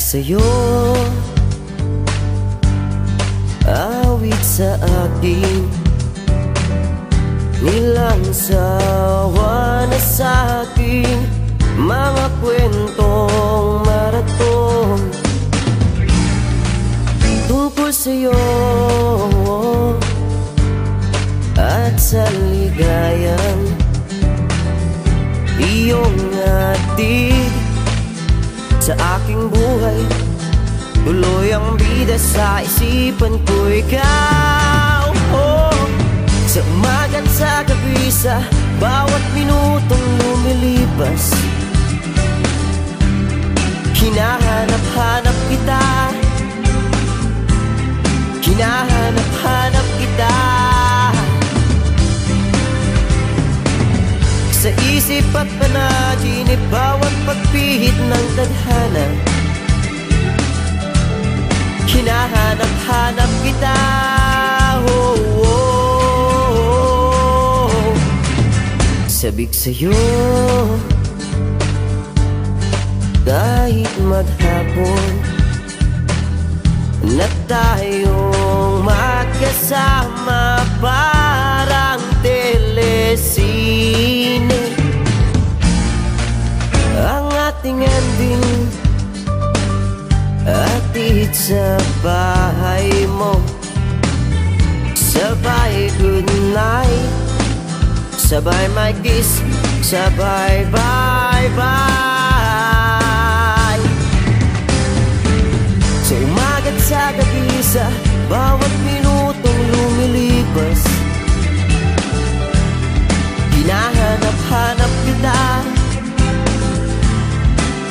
sa'yo, awit sa akin, nilang sawa na sa'kin, mga kwentong maraton tungkol sa'yo at sa ligayang iyong hatid sa aking buhay. Tuloy ang bida sa isipan ko, ikaw. Sa umaga't sa gabi, sa bawat minutong lumilipas, hinahanap-hanap kita, hinahanap-hanap kita. Sa isip at panaginip, bawat pagpihit ng tadhana, hinahanap-hanap kita. Sabik sa'yo kahit maghapon na tayong magkasama, parang telesine ang ating ending. Atid sa bahay mo, sabay good night, sabay my kiss, sabay bye bye. Sa umaga't sa gabi, sa bawat minutong lumilipas, hinahanap-hanap kita,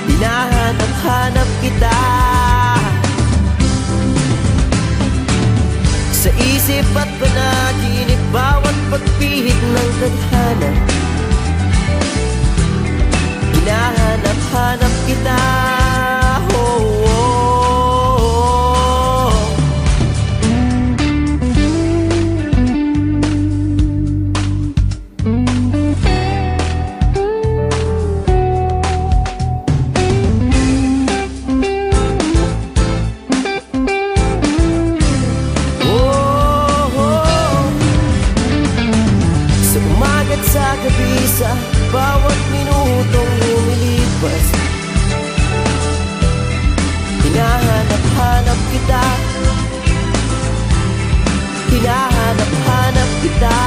hinahanap-hanap kita. Sa isip at panaginip, bawat pagpihit ng tadhana, hinahanap-hanap kita. Sa gabi, sa bawat minutong lumilipas, hinahanap-hanap kita, hinahanap-hanap kita.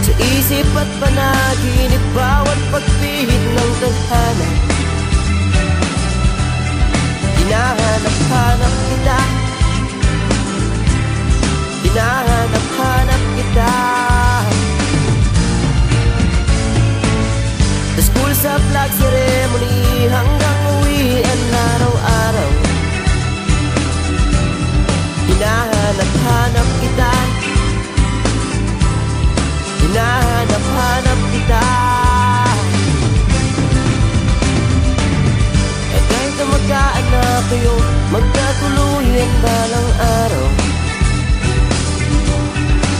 Sa isip at panaginip, bawat pagpihit ng tadhana, hinahanap-hanap kita, hinahanap-hanap kita. Sa school, sa flag ceremony, hanggang uwian araw-araw, hinahanap-hanap kita, hinahanap-hanap kita. At kahit na magkaanak kayo, magkatuluyan balang araw,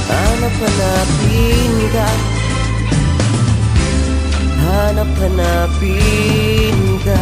hanap-hanapin ka, hanap-hanapin ka.